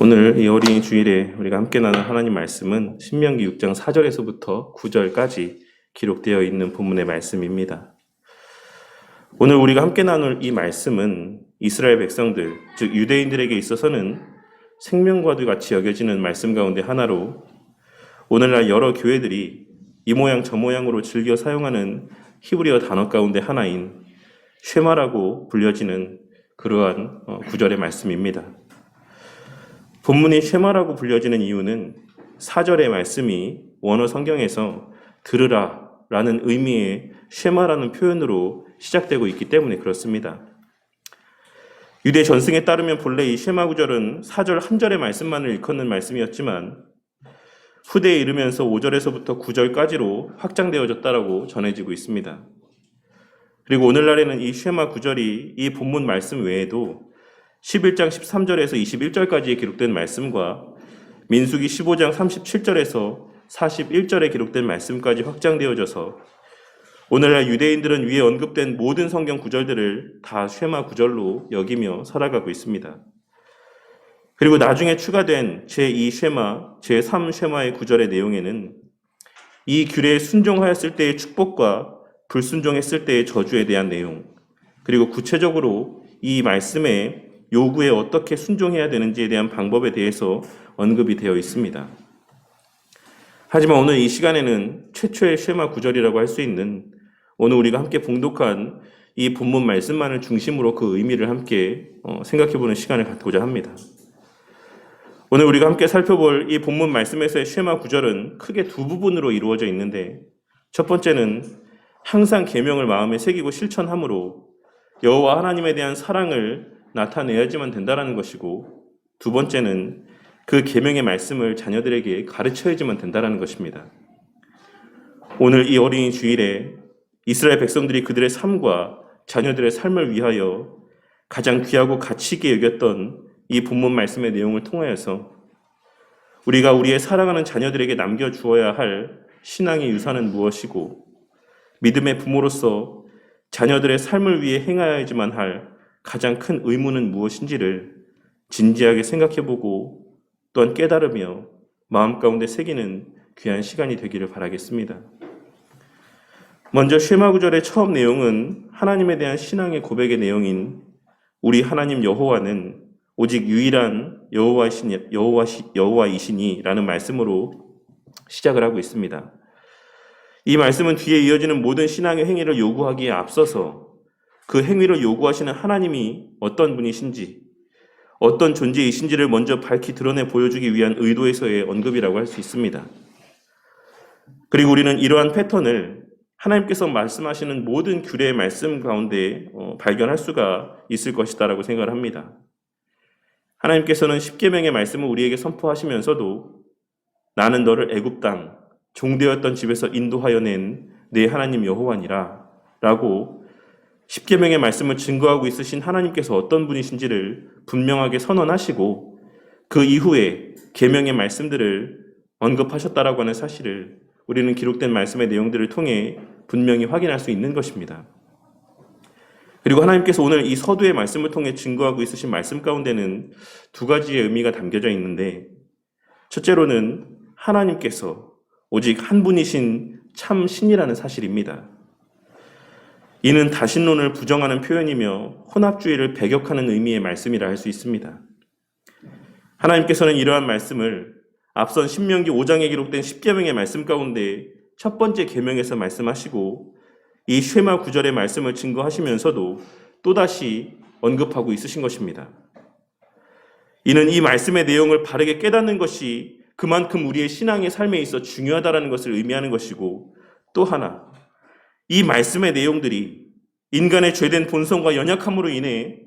오늘 이 어린이 주일에 우리가 함께 나눌 하나님 말씀은 신명기 6장 4절에서부터 9절까지 기록되어 있는 본문의 말씀입니다. 오늘 우리가 함께 나눌 이 말씀은 이스라엘 백성들, 즉 유대인들에게 있어서는 생명과도 같이 여겨지는 말씀 가운데 하나로 오늘날 여러 교회들이 이 모양 저 모양으로 즐겨 사용하는 히브리어 단어 가운데 하나인 쉐마라고 불려지는 그러한 구절의 말씀입니다. 본문이 쉐마라고 불려지는 이유는 4절의 말씀이 원어 성경에서 들으라 라는 의미의 쉐마라는 표현으로 시작되고 있기 때문에 그렇습니다. 유대 전승에 따르면 본래 이 쉐마 구절은 4절 한 절의 말씀만을 일컫는 말씀이었지만 후대에 이르면서 5절에서부터 9절까지로 확장되어졌다라고 전해지고 있습니다. 그리고 오늘날에는 이 쉐마 구절이 이 본문 말씀 외에도 11장 13절에서 21절까지에 기록된 말씀과 민수기 15장 37절에서 41절에 기록된 말씀까지 확장되어져서 오늘날 유대인들은 위에 언급된 모든 성경 구절들을 다 쉐마 구절로 여기며 살아가고 있습니다. 그리고 나중에 추가된 제2 쉐마, 제3 쉐마의 구절의 내용에는 이 규례에 순종하였을 때의 축복과 불순종했을 때의 저주에 대한 내용, 그리고 구체적으로 이 말씀의 요구에 어떻게 순종해야 되는지에 대한 방법에 대해서 언급이 되어 있습니다. 하지만 오늘 이 시간에는 최초의 쉐마 구절이라고 할 수 있는 오늘 우리가 함께 봉독한 이 본문 말씀만을 중심으로 그 의미를 함께 생각해보는 시간을 갖고자 합니다. 오늘 우리가 함께 살펴볼 이 본문 말씀에서의 쉐마 구절은 크게 두 부분으로 이루어져 있는데 첫 번째는 항상 계명을 마음에 새기고 실천함으로 여호와 하나님에 대한 사랑을 나타내야지만 된다는 것이고 두 번째는 그 계명의 말씀을 자녀들에게 가르쳐야지만 된다는 것입니다. 오늘 이 어린이 주일에 이스라엘 백성들이 그들의 삶과 자녀들의 삶을 위하여 가장 귀하고 가치 있게 여겼던 이 본문 말씀의 내용을 통하여서 우리가 우리의 사랑하는 자녀들에게 남겨주어야 할 신앙의 유산은 무엇이고 믿음의 부모로서 자녀들의 삶을 위해 행하여야지만 할 가장 큰 의무는 무엇인지를 진지하게 생각해보고 또한 깨달으며 마음 가운데 새기는 귀한 시간이 되기를 바라겠습니다. 먼저 쉐마 구절의 처음 내용은 하나님에 대한 신앙의 고백의 내용인 우리 하나님 여호와는 오직 유일한 여호와이시니 라는 말씀으로 시작을 하고 있습니다. 이 말씀은 뒤에 이어지는 모든 신앙의 행위를 요구하기에 앞서서 그 행위를 요구하시는 하나님이 어떤 분이신지, 어떤 존재이신지를 먼저 밝히 드러내 보여주기 위한 의도에서의 언급이라고 할 수 있습니다. 그리고 우리는 이러한 패턴을 하나님께서 말씀하시는 모든 규례의 말씀 가운데 발견할 수가 있을 것이다라고 생각을 합니다. 하나님께서는 십계명의 말씀을 우리에게 선포하시면서도 나는 너를 애굽 땅 종되었던 집에서 인도하여 낸 내 하나님 여호와니라 라고 십계명의 말씀을 증거하고 있으신 하나님께서 어떤 분이신지를 분명하게 선언하시고 그 이후에 계명의 말씀들을 언급하셨다라고 하는 사실을 우리는 기록된 말씀의 내용들을 통해 분명히 확인할 수 있는 것입니다. 그리고 하나님께서 오늘 이 서두의 말씀을 통해 증거하고 있으신 말씀 가운데는 두 가지의 의미가 담겨져 있는데 첫째로는 하나님께서 오직 한 분이신 참 신이라는 사실입니다. 이는 다신론을 부정하는 표현이며 혼합주의를 배격하는 의미의 말씀이라 할 수 있습니다. 하나님께서는 이러한 말씀을 앞선 신명기 5장에 기록된 십계명의 말씀 가운데 첫 번째 계명에서 말씀하시고 이 쉐마 구절의 말씀을 증거하시면서도 또다시 언급하고 있으신 것입니다. 이는 이 말씀의 내용을 바르게 깨닫는 것이 그만큼 우리의 신앙의 삶에 있어 중요하다는 것을 의미하는 것이고 또 하나 이 말씀의 내용들이 인간의 죄된 본성과 연약함으로 인해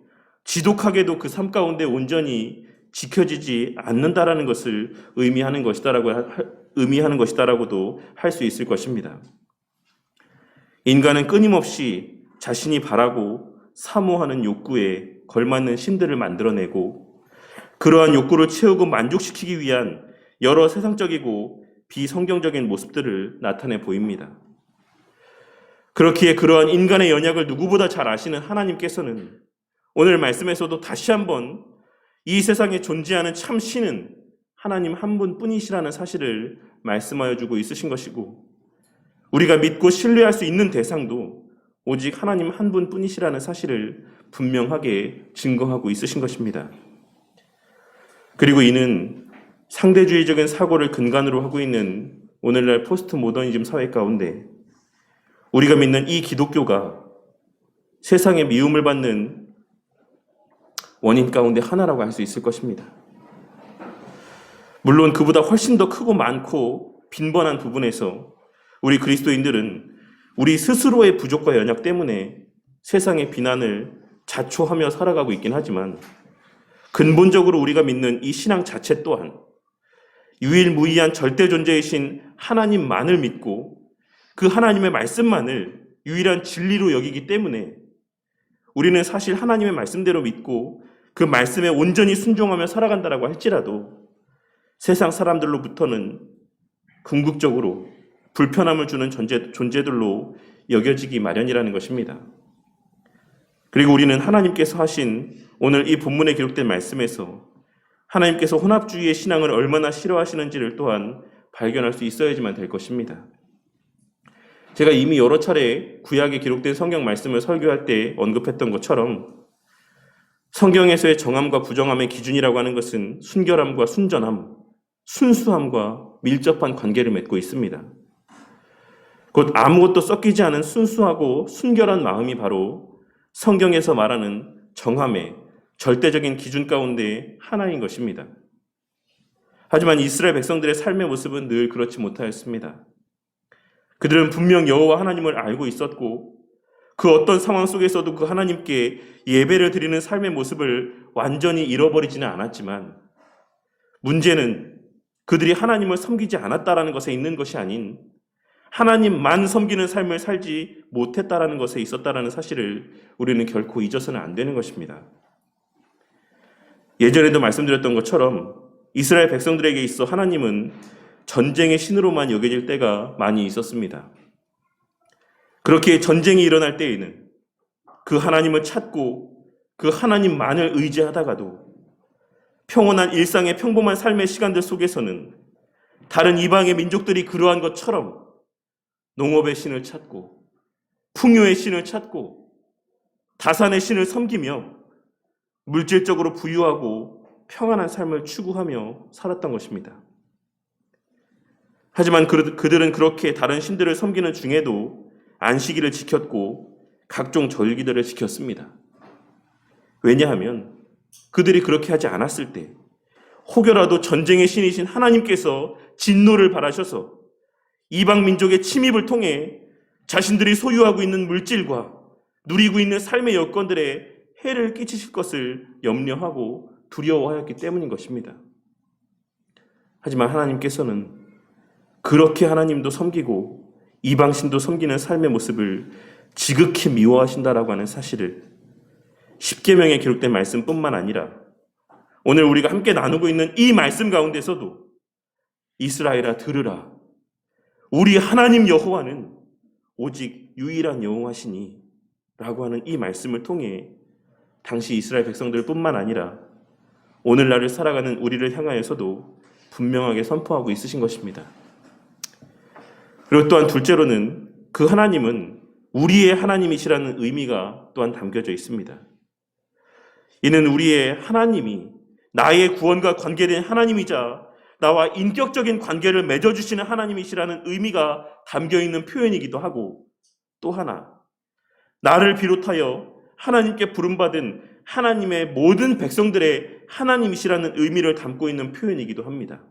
지독하게도 그 삶 가운데 온전히 지켜지지 않는다라는 것을 의미하는 것이다라고도 할 수 있을 것입니다. 인간은 끊임없이 자신이 바라고 사모하는 욕구에 걸맞는 신들을 만들어내고 그러한 욕구를 채우고 만족시키기 위한 여러 세상적이고 비성경적인 모습들을 나타내 보입니다. 그렇기에 그러한 인간의 연약을 누구보다 잘 아시는 하나님께서는 오늘 말씀에서도 다시 한번 이 세상에 존재하는 참 신은 하나님 한 분뿐이시라는 사실을 말씀하여 주고 있으신 것이고, 우리가 믿고 신뢰할 수 있는 대상도 오직 하나님 한 분뿐이시라는 사실을 분명하게 증거하고 있으신 것입니다. 그리고 이는 상대주의적인 사고를 근간으로 하고 있는 오늘날 포스트 모더니즘 사회 가운데 우리가 믿는 이 기독교가 세상의 미움을 받는 원인 가운데 하나라고 할 수 있을 것입니다. 물론 그보다 훨씬 더 크고 많고 빈번한 부분에서 우리 그리스도인들은 우리 스스로의 부족과 연약 때문에 세상의 비난을 자초하며 살아가고 있긴 하지만, 근본적으로 우리가 믿는 이 신앙 자체 또한 유일무이한 절대 존재이신 하나님만을 믿고 그 하나님의 말씀만을 유일한 진리로 여기기 때문에 우리는 사실 하나님의 말씀대로 믿고 그 말씀에 온전히 순종하며 살아간다라고 할지라도 세상 사람들로부터는 궁극적으로 불편함을 주는 존재들로 여겨지기 마련이라는 것입니다. 그리고 우리는 하나님께서 하신 오늘 이 본문에 기록된 말씀에서 하나님께서 혼합주의의 신앙을 얼마나 싫어하시는지를 또한 발견할 수 있어야지만 될 것입니다. 제가 이미 여러 차례 구약에 기록된 성경 말씀을 설교할 때 언급했던 것처럼 성경에서의 정함과 부정함의 기준이라고 하는 것은 순결함과 순전함, 순수함과 밀접한 관계를 맺고 있습니다. 곧 아무것도 섞이지 않은 순수하고 순결한 마음이 바로 성경에서 말하는 정함의 절대적인 기준 가운데 하나인 것입니다. 하지만 이스라엘 백성들의 삶의 모습은 늘 그렇지 못하였습니다. 그들은 분명 여호와 하나님을 알고 있었고 그 어떤 상황 속에서도 그 하나님께 예배를 드리는 삶의 모습을 완전히 잃어버리지는 않았지만, 문제는 그들이 하나님을 섬기지 않았다라는 것에 있는 것이 아닌 하나님만 섬기는 삶을 살지 못했다라는 것에 있었다라는 사실을 우리는 결코 잊어서는 안 되는 것입니다. 예전에도 말씀드렸던 것처럼 이스라엘 백성들에게 있어 하나님은 전쟁의 신으로만 여겨질 때가 많이 있었습니다. 그렇게 전쟁이 일어날 때에는 그 하나님을 찾고 그 하나님만을 의지하다가도 평온한 일상의 평범한 삶의 시간들 속에서는 다른 이방의 민족들이 그러한 것처럼 농업의 신을 찾고 풍요의 신을 찾고 다산의 신을 섬기며 물질적으로 부유하고 평안한 삶을 추구하며 살았던 것입니다. 하지만 그들은 그렇게 다른 신들을 섬기는 중에도 안식일을 지켰고 각종 절기들을 지켰습니다. 왜냐하면 그들이 그렇게 하지 않았을 때 혹여라도 전쟁의 신이신 하나님께서 진노를 발하셔서 이방 민족의 침입을 통해 자신들이 소유하고 있는 물질과 누리고 있는 삶의 여건들에 해를 끼치실 것을 염려하고 두려워하였기 때문인 것입니다. 하지만 하나님께서는 그렇게 하나님도 섬기고 이방신도 섬기는 삶의 모습을 지극히 미워하신다라고 하는 사실을 십계명에 기록된 말씀뿐만 아니라 오늘 우리가 함께 나누고 있는 이 말씀 가운데서도 이스라엘아 들으라, 우리 하나님 여호와는 오직 유일한 여호와시니 라고 하는 이 말씀을 통해 당시 이스라엘 백성들 뿐만 아니라 오늘날을 살아가는 우리를 향하여서도 분명하게 선포하고 있으신 것입니다. 그리고 또한 둘째로는 그 하나님은 우리의 하나님이시라는 의미가 또한 담겨져 있습니다. 이는 우리의 하나님이 나의 구원과 관계된 하나님이자 나와 인격적인 관계를 맺어주시는 하나님이시라는 의미가 담겨있는 표현이기도 하고, 또 하나 나를 비롯하여 하나님께 부름받은 하나님의 모든 백성들의 하나님이시라는 의미를 담고 있는 표현이기도 합니다.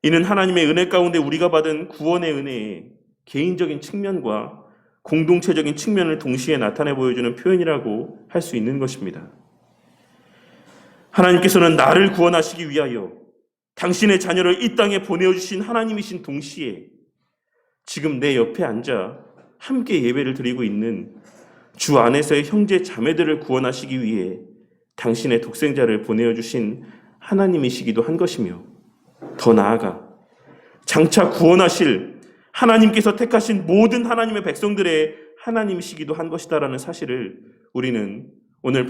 이는 하나님의 은혜 가운데 우리가 받은 구원의 은혜의 개인적인 측면과 공동체적인 측면을 동시에 나타내 보여주는 표현이라고 할 수 있는 것입니다. 하나님께서는 나를 구원하시기 위하여 당신의 자녀를 이 땅에 보내주신 하나님이신 동시에 지금 내 옆에 앉아 함께 예배를 드리고 있는 주 안에서의 형제 자매들을 구원하시기 위해 당신의 독생자를 보내주신 하나님이시기도 한 것이며, 더 나아가 장차 구원하실 하나님께서 택하신 모든 하나님의 백성들의 하나님이시기도 한 것이다라는 사실을 우리는 오늘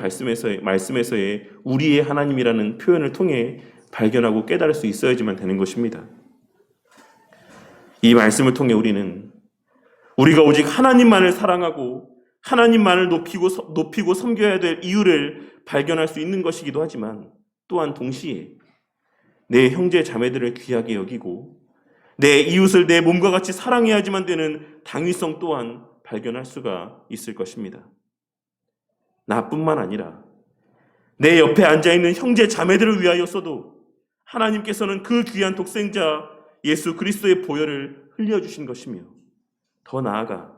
말씀에서의 우리의 하나님이라는 표현을 통해 발견하고 깨달을 수 있어야지만 되는 것입니다. 이 말씀을 통해 우리는 우리가 오직 하나님만을 사랑하고 하나님만을 높이고 섬겨야 될 이유를 발견할 수 있는 것이기도 하지만 또한 동시에 내 형제 자매들을 귀하게 여기고 내 이웃을 내 몸과 같이 사랑해야지만 되는 당위성 또한 발견할 수가 있을 것입니다. 나뿐만 아니라 내 옆에 앉아있는 형제 자매들을 위하여서도 하나님께서는 그 귀한 독생자 예수 그리스도의 보혈을 흘려주신 것이며 더 나아가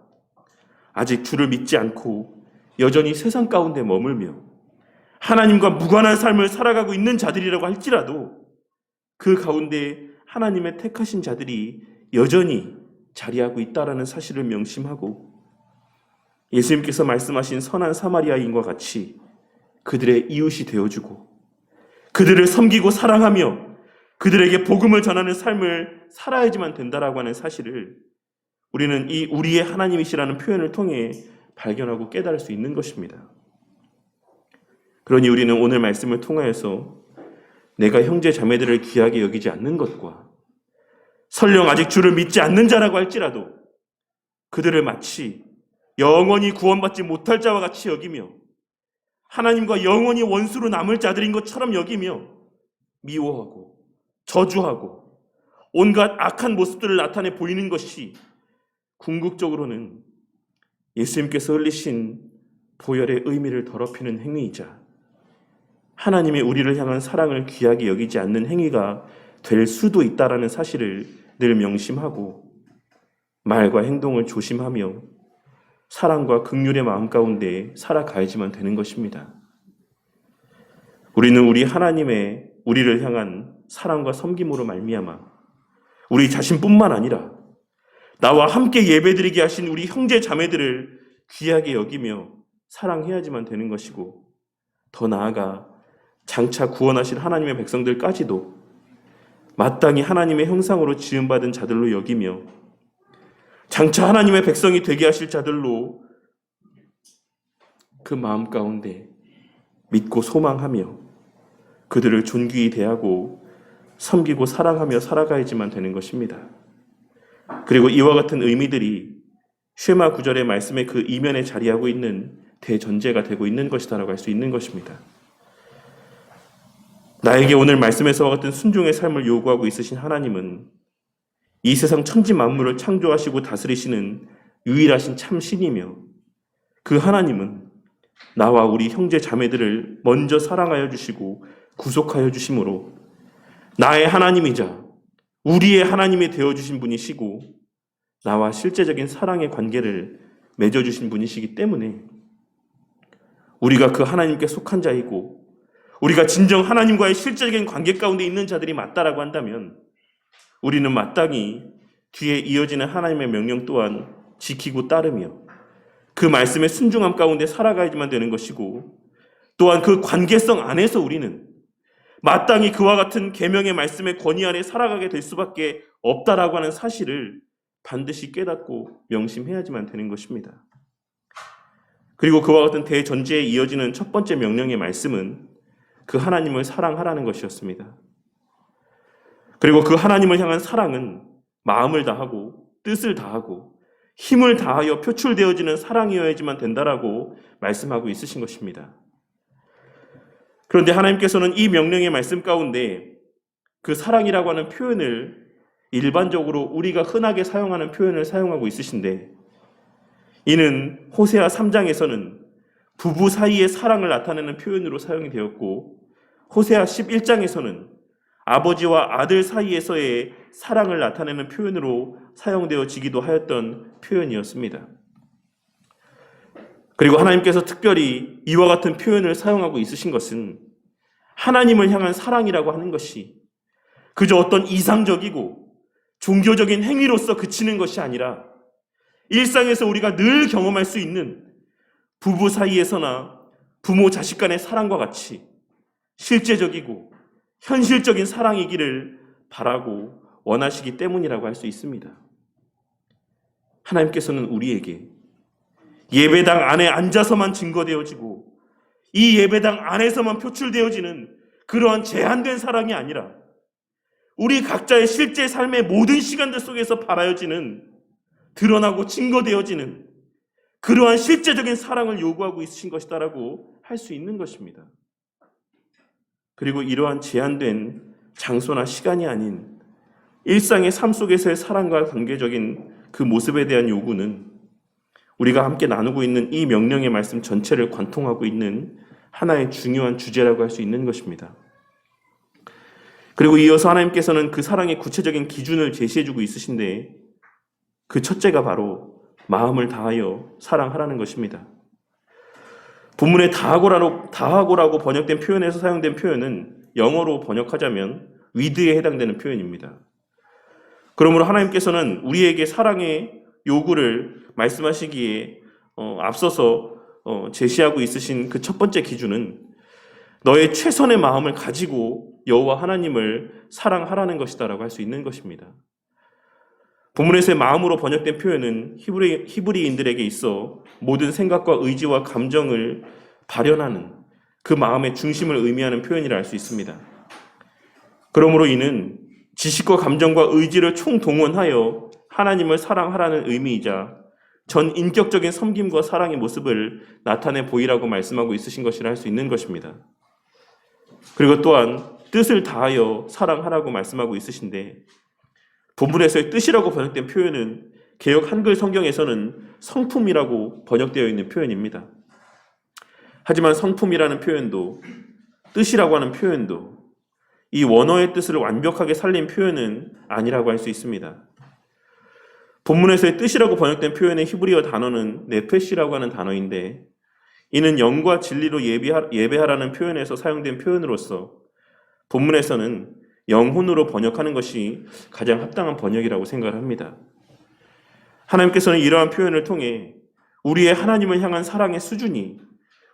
아직 주를 믿지 않고 여전히 세상 가운데 머물며 하나님과 무관한 삶을 살아가고 있는 자들이라고 할지라도 그 가운데 하나님의 택하신 자들이 여전히 자리하고 있다라는 사실을 명심하고 예수님께서 말씀하신 선한 사마리아인과 같이 그들의 이웃이 되어주고 그들을 섬기고 사랑하며 그들에게 복음을 전하는 삶을 살아야지만 된다라고 하는 사실을 우리는 이 우리의 하나님이시라는 표현을 통해 발견하고 깨달을 수 있는 것입니다. 그러니 우리는 오늘 말씀을 통하여서 내가 형제 자매들을 귀하게 여기지 않는 것과 설령 아직 주를 믿지 않는 자라고 할지라도 그들을 마치 영원히 구원받지 못할 자와 같이 여기며 하나님과 영원히 원수로 남을 자들인 것처럼 여기며 미워하고 저주하고 온갖 악한 모습들을 나타내 보이는 것이 궁극적으로는 예수님께서 흘리신 보혈의 의미를 더럽히는 행위이자 하나님의 우리를 향한 사랑을 귀하게 여기지 않는 행위가 될 수도 있다라는 사실을 늘 명심하고 말과 행동을 조심하며 사랑과 긍휼의 마음 가운데 살아가야지만 되는 것입니다. 우리는 우리 하나님의 우리를 향한 사랑과 섬김으로 말미암아 우리 자신뿐만 아니라 나와 함께 예배드리게 하신 우리 형제 자매들을 귀하게 여기며 사랑해야지만 되는 것이고 더 나아가 장차 구원하실 하나님의 백성들까지도 마땅히 하나님의 형상으로 지음받은 자들로 여기며 장차 하나님의 백성이 되게 하실 자들로 그 마음 가운데 믿고 소망하며 그들을 존귀히 대하고 섬기고 사랑하며 살아가야지만 되는 것입니다. 그리고 이와 같은 의미들이 쉐마 9절의 말씀의 그 이면에 자리하고 있는 대전제가 되고 있는 것이다라고 할 수 있는 것입니다. 나에게 오늘 말씀에서와 같은 순종의 삶을 요구하고 있으신 하나님은 이 세상 천지 만물을 창조하시고 다스리시는 유일하신 참 신이며 그 하나님은 나와 우리 형제 자매들을 먼저 사랑하여 주시고 구속하여 주심으로 나의 하나님이자 우리의 하나님이 되어주신 분이시고 나와 실제적인 사랑의 관계를 맺어주신 분이시기 때문에 우리가 그 하나님께 속한 자이고 우리가 진정 하나님과의 실제적인 관계 가운데 있는 자들이 맞다라고 한다면 우리는 마땅히 뒤에 이어지는 하나님의 명령 또한 지키고 따르며 그 말씀의 순종함 가운데 살아가야지만 되는 것이고 또한 그 관계성 안에서 우리는 마땅히 그와 같은 계명의 말씀의 권위 아래 살아가게 될 수밖에 없다라고 하는 사실을 반드시 깨닫고 명심해야지만 되는 것입니다. 그리고 그와 같은 대전제에 이어지는 첫 번째 명령의 말씀은 그 하나님을 사랑하라는 것이었습니다. 그리고 그 하나님을 향한 사랑은 마음을 다하고 뜻을 다하고 힘을 다하여 표출되어지는 사랑이어야지만 된다라고 말씀하고 있으신 것입니다. 그런데 하나님께서는 이 명령의 말씀 가운데 그 사랑이라고 하는 표현을 일반적으로 우리가 흔하게 사용하는 표현을 사용하고 있으신데 이는 호세아 3장에서는 부부 사이의 사랑을 나타내는 표현으로 사용이 되었고 호세아 11장에서는 아버지와 아들 사이에서의 사랑을 나타내는 표현으로 사용되어지기도 하였던 표현이었습니다. 그리고 하나님께서 특별히 이와 같은 표현을 사용하고 있으신 것은 하나님을 향한 사랑이라고 하는 것이 그저 어떤 이상적이고 종교적인 행위로서 그치는 것이 아니라 일상에서 우리가 늘 경험할 수 있는 부부 사이에서나 부모 자식 간의 사랑과 같이 실제적이고 현실적인 사랑이기를 바라고 원하시기 때문이라고 할 수 있습니다. 하나님께서는 우리에게 예배당 안에 앉아서만 증거되어지고 이 예배당 안에서만 표출되어지는 그러한 제한된 사랑이 아니라 우리 각자의 실제 삶의 모든 시간들 속에서 발하여지는, 드러나고 증거되어지는 그러한 실제적인 사랑을 요구하고 있으신 것이다라고 할 수 있는 것입니다. 그리고 이러한 제한된 장소나 시간이 아닌 일상의 삶 속에서의 사랑과 관계적인 그 모습에 대한 요구는 우리가 함께 나누고 있는 이 명령의 말씀 전체를 관통하고 있는 하나의 중요한 주제라고 할 수 있는 것입니다. 그리고 이어서 하나님께서는 그 사랑의 구체적인 기준을 제시해주고 있으신데 그 첫째가 바로 마음을 다하여 사랑하라는 것입니다. 본문의 다하고라고 번역된 표현에서 사용된 표현은 영어로 번역하자면 with에 해당되는 표현입니다. 그러므로 하나님께서는 우리에게 사랑의 요구를 말씀하시기에 앞서서 제시하고 있으신 그 첫 번째 기준은 너의 최선의 마음을 가지고 여호와 하나님을 사랑하라는 것이다라고 할 수 있는 것입니다. 본문에서의 마음으로 번역된 표현은 히브리인들에게 있어 모든 생각과 의지와 감정을 발현하는 그 마음의 중심을 의미하는 표현이라 할 수 있습니다. 그러므로 이는 지식과 감정과 의지를 총동원하여 하나님을 사랑하라는 의미이자 전 인격적인 섬김과 사랑의 모습을 나타내 보이라고 말씀하고 있으신 것이라 할 수 있는 것입니다. 그리고 또한 뜻을 다하여 사랑하라고 말씀하고 있으신데 본문에서의 뜻이라고 번역된 표현은 개역 한글 성경에서는 성품이라고 번역되어 있는 표현입니다. 하지만 성품이라는 표현도 뜻이라고 하는 표현도 이 원어의 뜻을 완벽하게 살린 표현은 아니라고 할 수 있습니다. 본문에서의 뜻이라고 번역된 표현의 히브리어 단어는 네페시라고 하는 단어인데 이는 영과 진리로 예배하라는 표현에서 사용된 표현으로서 본문에서는 영혼으로 번역하는 것이 가장 합당한 번역이라고 생각을 합니다. 하나님께서는 이러한 표현을 통해 우리의 하나님을 향한 사랑의 수준이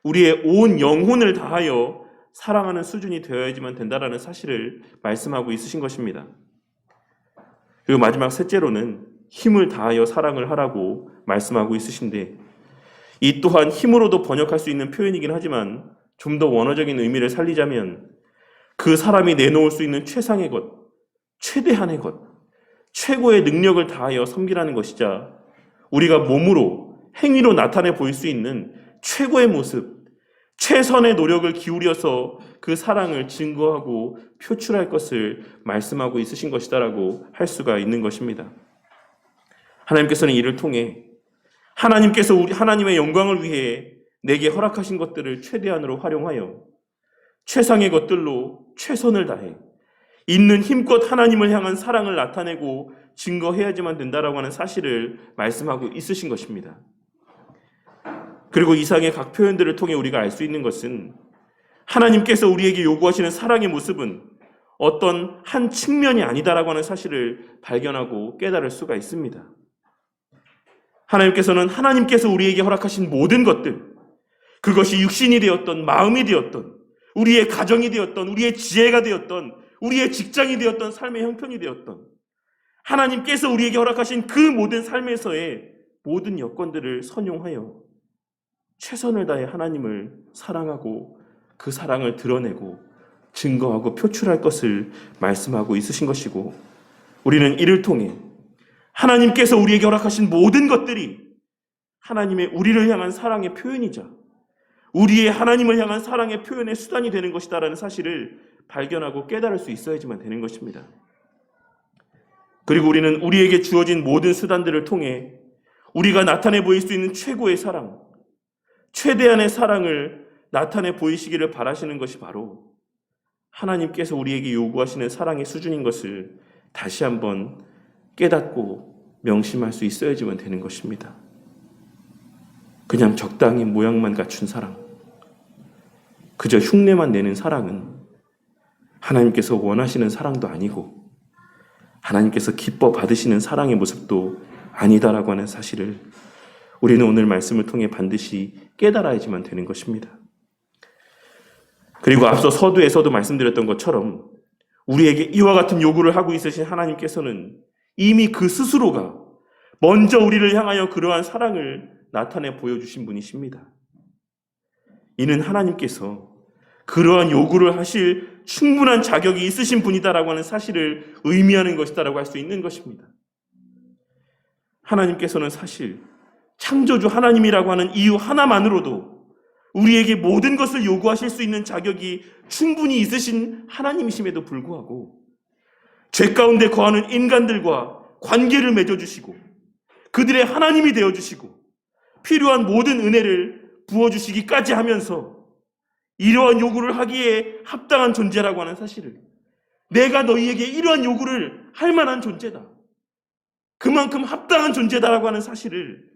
우리의 온 영혼을 다하여 사랑하는 수준이 되어야지만 된다라는 사실을 말씀하고 있으신 것입니다. 그리고 마지막 셋째로는 힘을 다하여 사랑을 하라고 말씀하고 있으신데 이 또한 힘으로도 번역할 수 있는 표현이긴 하지만 좀 더 원어적인 의미를 살리자면 그 사람이 내놓을 수 있는 최상의 것, 최대한의 것, 최고의 능력을 다하여 섬기라는 것이자 우리가 몸으로, 행위로 나타내 보일 수 있는 최고의 모습, 최선의 노력을 기울여서 그 사랑을 증거하고 표출할 것을 말씀하고 있으신 것이다라고 할 수가 있는 것입니다. 하나님께서는 이를 통해 하나님께서 하나님의 영광을 위해 내게 허락하신 것들을 최대한으로 활용하여 최상의 것들로 최선을 다해 있는 힘껏 하나님을 향한 사랑을 나타내고 증거해야지만 된다라고 하는 사실을 말씀하고 있으신 것입니다. 그리고 이상의 각 표현들을 통해 우리가 알 수 있는 것은 하나님께서 우리에게 요구하시는 사랑의 모습은 어떤 한 측면이 아니다라고 하는 사실을 발견하고 깨달을 수가 있습니다. 하나님께서는 하나님께서 우리에게 허락하신 모든 것들, 그것이 육신이 되었던 마음이 되었던 우리의 가정이 되었던 우리의 지혜가 되었던 우리의 직장이 되었던 삶의 형편이 되었던 하나님께서 우리에게 허락하신 그 모든 삶에서의 모든 여건들을 선용하여 최선을 다해 하나님을 사랑하고 그 사랑을 드러내고 증거하고 표출할 것을 말씀하고 있으신 것이고 우리는 이를 통해 하나님께서 우리에게 허락하신 모든 것들이 하나님의 우리를 향한 사랑의 표현이자 우리의 하나님을 향한 사랑의 표현의 수단이 되는 것이다라는 사실을 발견하고 깨달을 수 있어야지만 되는 것입니다. 그리고 우리는 우리에게 주어진 모든 수단들을 통해 우리가 나타내 보일 수 있는 최고의 사랑, 최대한의 사랑을 나타내 보이시기를 바라시는 것이 바로 하나님께서 우리에게 요구하시는 사랑의 수준인 것을 다시 한번 깨닫고 명심할 수 있어야지만 되는 것입니다. 그냥 적당히 모양만 갖춘 사랑, 그저 흉내만 내는 사랑은 하나님께서 원하시는 사랑도 아니고 하나님께서 기뻐 받으시는 사랑의 모습도 아니다라고 하는 사실을 우리는 오늘 말씀을 통해 반드시 깨달아야지만 되는 것입니다. 그리고 앞서 서두에서도 말씀드렸던 것처럼 우리에게 이와 같은 요구를 하고 있으신 하나님께서는 이미 그 스스로가 먼저 우리를 향하여 그러한 사랑을 나타내 보여주신 분이십니다. 이는 하나님께서 그러한 요구를 하실 충분한 자격이 있으신 분이다라고 하는 사실을 의미하는 것이다라고 할 수 있는 것입니다. 하나님께서는 사실 창조주 하나님이라고 하는 이유 하나만으로도 우리에게 모든 것을 요구하실 수 있는 자격이 충분히 있으신 하나님이심에도 불구하고 죄 가운데 거하는 인간들과 관계를 맺어주시고 그들의 하나님이 되어주시고 필요한 모든 은혜를 부어주시기까지 하면서 이러한 요구를 하기에 합당한 존재라고 하는 사실을, 내가 너희에게 이러한 요구를 할 만한 존재다, 그만큼 합당한 존재다라고 하는 사실을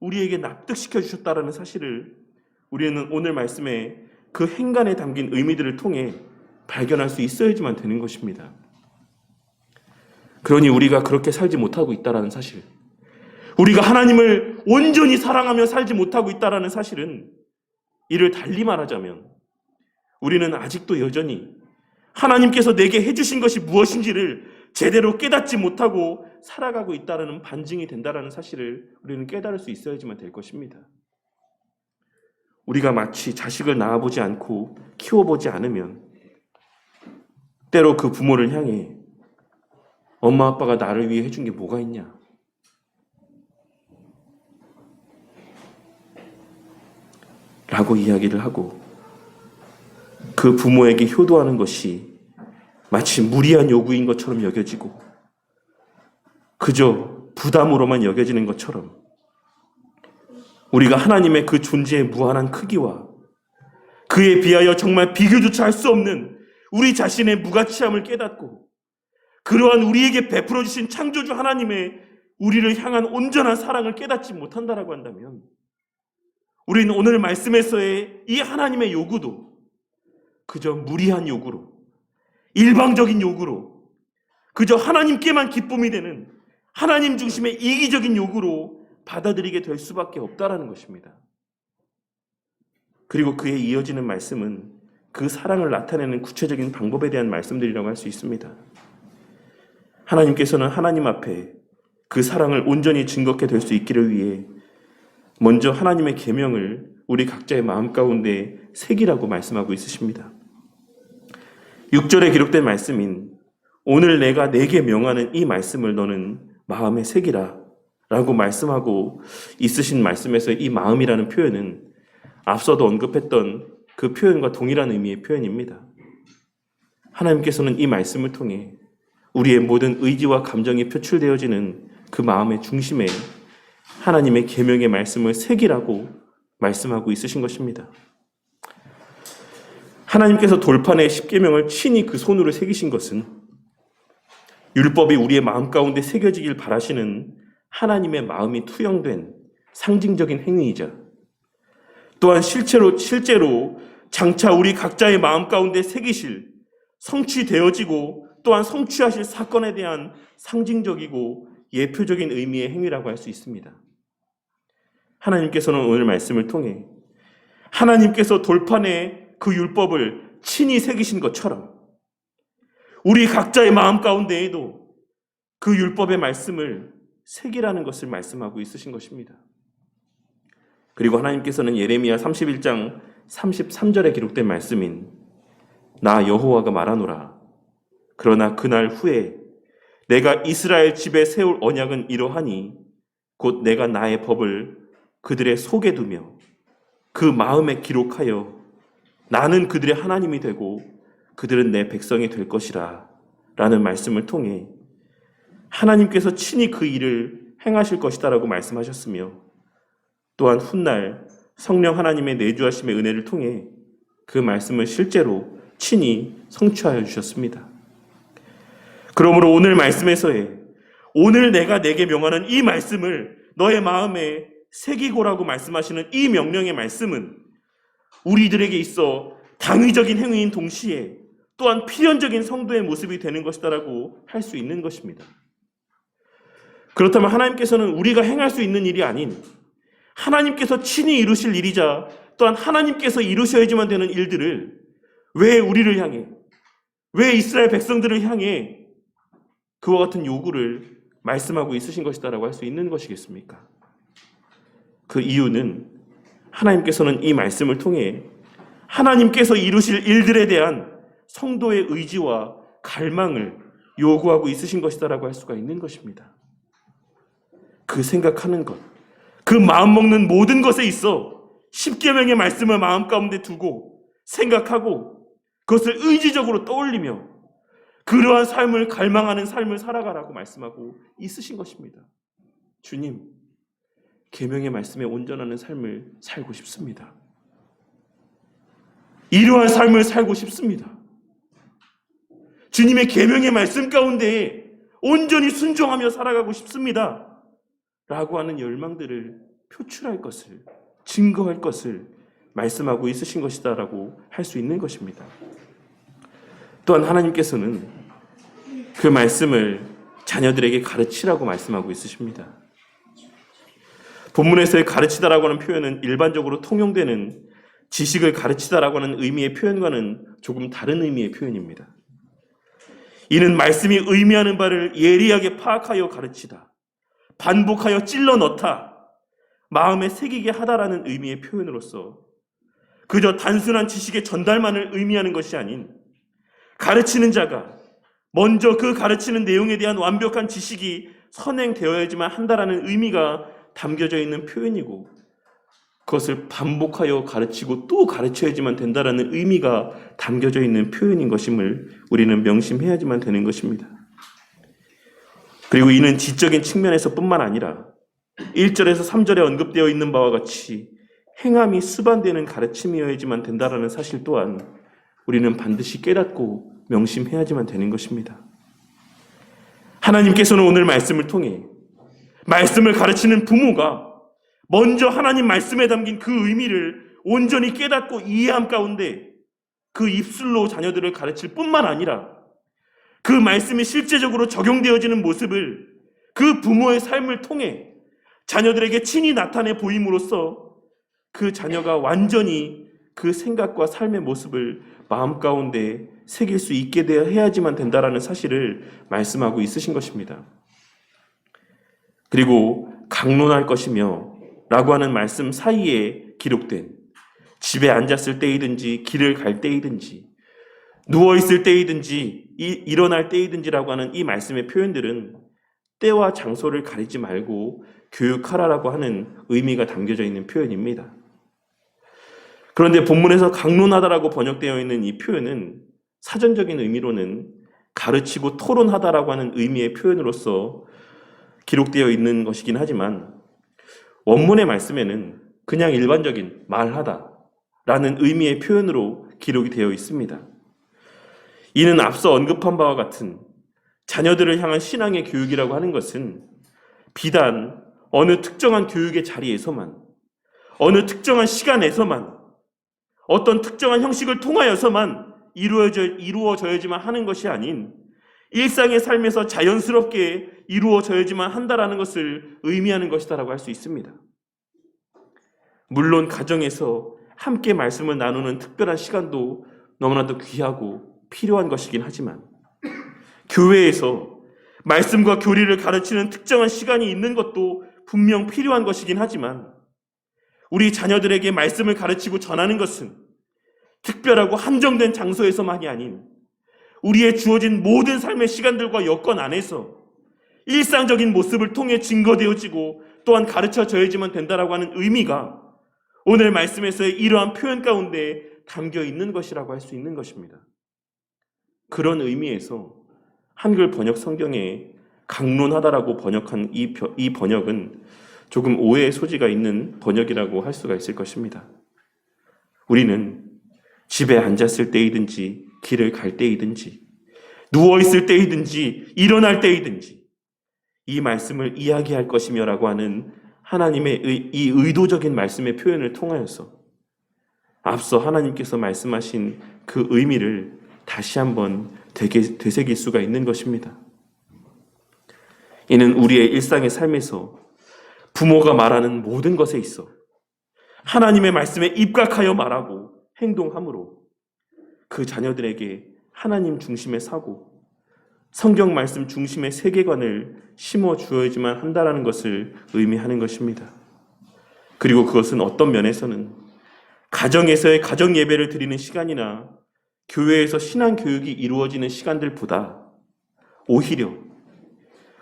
우리에게 납득시켜 주셨다라는 사실을 우리는 오늘 말씀에 그 행간에 담긴 의미들을 통해 발견할 수 있어야지만 되는 것입니다. 그러니 우리가 그렇게 살지 못하고 있다라는 사실, 우리가 하나님을 온전히 사랑하며 살지 못하고 있다라는 사실은, 이를 달리 말하자면 우리는 아직도 여전히 하나님께서 내게 해주신 것이 무엇인지를 제대로 깨닫지 못하고 살아가고 있다는 반증이 된다는 사실을 우리는 깨달을 수 있어야지만 될 것입니다. 우리가 마치 자식을 낳아보지 않고 키워보지 않으면 때로 그 부모를 향해 엄마 아빠가 나를 위해 해준 게 뭐가 있냐, 라고 이야기를 하고 그 부모에게 효도하는 것이 마치 무리한 요구인 것처럼 여겨지고 그저 부담으로만 여겨지는 것처럼 우리가 하나님의 그 존재의 무한한 크기와 그에 비하여 정말 비교조차 할 수 없는 우리 자신의 무가치함을 깨닫고 그러한 우리에게 베풀어 주신 창조주 하나님의 우리를 향한 온전한 사랑을 깨닫지 못한다라고 한다면 우리는 오늘 말씀에서의 이 하나님의 요구도 그저 무리한 요구로, 일방적인 요구로, 그저 하나님께만 기쁨이 되는 하나님 중심의 이기적인 요구로 받아들이게 될 수밖에 없다라는 것입니다. 그리고 그에 이어지는 말씀은 그 사랑을 나타내는 구체적인 방법에 대한 말씀들이라고 할 수 있습니다. 하나님께서는 하나님 앞에 그 사랑을 온전히 증거케 될 수 있기를 위해 먼저 하나님의 계명을 우리 각자의 마음 가운데 새기라고 말씀하고 있으십니다. 6절에 기록된 말씀인 오늘 내가 내게 명하는 이 말씀을 너는 마음에 새기라 라고 말씀하고 있으신 말씀에서 이 마음이라는 표현은 앞서도 언급했던 그 표현과 동일한 의미의 표현입니다. 하나님께서는 이 말씀을 통해 우리의 모든 의지와 감정이 표출되어지는 그 마음의 중심에 하나님의 계명의 말씀을 새기라고 말씀하고 있으신 것입니다. 하나님께서 돌판에 십계명을 친히 그 손으로 새기신 것은 율법이 우리의 마음 가운데 새겨지길 바라시는 하나님의 마음이 투영된 상징적인 행위이자 또한 실제로 장차 우리 각자의 마음 가운데 새기실, 성취되어지고 또한 성취하실 사건에 대한 상징적이고 예표적인 의미의 행위라고 할 수 있습니다. 하나님께서는 오늘 말씀을 통해 하나님께서 돌판에 그 율법을 친히 새기신 것처럼 우리 각자의 마음 가운데에도 그 율법의 말씀을 새기라는 것을 말씀하고 있으신 것입니다. 그리고 하나님께서는 예레미야 31장 33절에 기록된 말씀인 나 여호와가 말하노라 그러나 그날 후에 내가 이스라엘 집에 세울 언약은 이러하니 곧 내가 나의 법을 그들의 속에 두며 그 마음에 기록하여 나는 그들의 하나님이 되고 그들은 내 백성이 될 것이라 라는 말씀을 통해 하나님께서 친히 그 일을 행하실 것이다라고 말씀하셨으며 또한 훗날 성령 하나님의 내주하심의 은혜를 통해 그 말씀을 실제로 친히 성취하여 주셨습니다. 그러므로 오늘 말씀에서의 오늘 내가 내게 명하는 이 말씀을 너의 마음에 새기고라고 말씀하시는 이 명령의 말씀은 우리들에게 있어 당위적인 행위인 동시에 또한 필연적인 성도의 모습이 되는 것이다라고 할 수 있는 것입니다. 그렇다면 하나님께서는 우리가 행할 수 있는 일이 아닌 하나님께서 친히 이루실 일이자 또한 하나님께서 이루셔야지만 되는 일들을 왜 우리를 향해, 왜 이스라엘 백성들을 향해 그와 같은 요구를 말씀하고 있으신 것이다라고 할 수 있는 것이겠습니까? 그 이유는 하나님께서는 이 말씀을 통해 하나님께서 이루실 일들에 대한 성도의 의지와 갈망을 요구하고 있으신 것이다라고 할 수가 있는 것입니다. 그 생각하는 것, 그 마음 먹는 모든 것에 있어 십계명의 말씀을 마음 가운데 두고 생각하고 그것을 의지적으로 떠올리며 그러한 삶을 갈망하는 삶을 살아가라고 말씀하고 있으신 것입니다. 주님, 계명의 말씀에 온전하는 삶을 살고 싶습니다. 이러한 삶을 살고 싶습니다. 주님의 계명의 말씀 가운데 온전히 순종하며 살아가고 싶습니다. 라고 하는 열망들을 표출할 것을, 증거할 것을 말씀하고 있으신 것이다라고 할 수 있는 것입니다. 또한 하나님께서는 그 말씀을 자녀들에게 가르치라고 말씀하고 있으십니다. 본문에서의 가르치다라고 하는 표현은 일반적으로 통용되는 지식을 가르치다라고 하는 의미의 표현과는 조금 다른 의미의 표현입니다. 이는 말씀이 의미하는 바를 예리하게 파악하여 가르치다, 반복하여 찔러 넣다, 마음에 새기게 하다라는 의미의 표현으로서 그저 단순한 지식의 전달만을 의미하는 것이 아닌 가르치는 자가 먼저 그 가르치는 내용에 대한 완벽한 지식이 선행되어야지만 한다라는 의미가 담겨져 있는 표현이고 그것을 반복하여 가르치고 또 가르쳐야지만 된다라는 의미가 담겨져 있는 표현인 것임을 우리는 명심해야지만 되는 것입니다. 그리고 이는 지적인 측면에서 뿐만 아니라 1절에서 3절에 언급되어 있는 바와 같이 행함이 수반되는 가르침이어야지만 된다라는 사실 또한 우리는 반드시 깨닫고 명심해야지만 되는 것입니다. 하나님께서는 오늘 말씀을 통해 말씀을 가르치는 부모가 먼저 하나님 말씀에 담긴 그 의미를 온전히 깨닫고 이해함 가운데 그 입술로 자녀들을 가르칠 뿐만 아니라 그 말씀이 실제적으로 적용되어지는 모습을 그 부모의 삶을 통해 자녀들에게 친히 나타내 보임으로써 그 자녀가 완전히 그 생각과 삶의 모습을 마음 가운데 새길 수 있게 되어 해야지만 된다라는 사실을 말씀하고 있으신 것입니다. 그리고 강론할 것이며 라고 하는 말씀 사이에 기록된 집에 앉았을 때이든지 길을 갈 때이든지 누워있을 때이든지 일어날 때이든지라고 하는 이 말씀의 표현들은 때와 장소를 가리지 말고 교육하라라고 하는 의미가 담겨져 있는 표현입니다. 그런데 본문에서 강론하다라고 번역되어 있는 이 표현은 사전적인 의미로는 가르치고 토론하다라고 하는 의미의 표현으로서 기록되어 있는 것이긴 하지만 원문의 말씀에는 그냥 일반적인 말하다라는 의미의 표현으로 기록이 되어 있습니다. 이는 앞서 언급한 바와 같은 자녀들을 향한 신앙의 교육이라고 하는 것은 비단 어느 특정한 교육의 자리에서만, 어느 특정한 시간에서만, 어떤 특정한 형식을 통하여서만 이루어져야지만 하는 것이 아닌 일상의 삶에서 자연스럽게 이루어져야지만 한다라는 것을 의미하는 것이다라고 할 수 있습니다. 물론 가정에서 함께 말씀을 나누는 특별한 시간도 너무나도 귀하고 필요한 것이긴 하지만 교회에서 말씀과 교리를 가르치는 특정한 시간이 있는 것도 분명 필요한 것이긴 하지만 우리 자녀들에게 말씀을 가르치고 전하는 것은 특별하고 한정된 장소에서만이 아닌 우리의 주어진 모든 삶의 시간들과 여건 안에서 일상적인 모습을 통해 증거되어지고 또한 가르쳐져야지만 된다라고 하는 의미가 오늘 말씀에서의 이러한 표현 가운데 담겨 있는 것이라고 할 수 있는 것입니다. 그런 의미에서 한글 번역 성경에 강론하다라고 번역한 이 번역은 조금 오해의 소지가 있는 번역이라고 할 수가 있을 것입니다. 우리는 집에 앉았을 때이든지 길을 갈 때이든지 누워있을 때이든지 일어날 때이든지 이 말씀을 이야기할 것이며 라고 하는 하나님의 이 의도적인 말씀의 표현을 통하여서 앞서 하나님께서 말씀하신 그 의미를 다시 한번 되새길 수가 있는 것입니다. 이는 우리의 일상의 삶에서 부모가 말하는 모든 것에 있어 하나님의 말씀에 입각하여 말하고 행동함으로 그 자녀들에게 하나님 중심의 사고, 성경 말씀 중심의 세계관을 심어주어야지만 한다는 것을 의미하는 것입니다. 그리고 그것은 어떤 면에서는 가정에서의 가정 예배를 드리는 시간이나 교회에서 신앙 교육이 이루어지는 시간들보다 오히려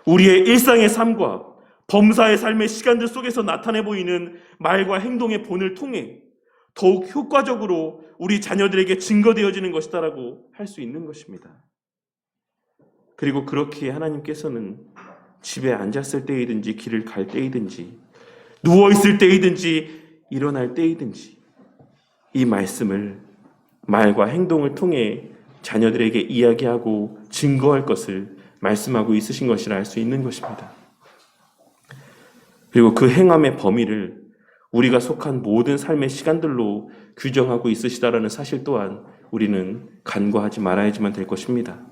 우리의 일상의 삶과 범사의 삶의 시간들 속에서 나타내 보이는 말과 행동의 본을 통해 더욱 효과적으로 우리 자녀들에게 증거되어지는 것이다라고 할 수 있는 것입니다. 그리고 그렇게 하나님께서는 집에 앉았을 때이든지 길을 갈 때이든지 누워있을 때이든지 일어날 때이든지 이 말씀을 말과 행동을 통해 자녀들에게 이야기하고 증거할 것을 말씀하고 있으신 것이라 할 수 있는 것입니다. 그리고 그 행함의 범위를 우리가 속한 모든 삶의 시간들로 규정하고 있으시다라는 사실 또한 우리는 간과하지 말아야지만 될 것입니다.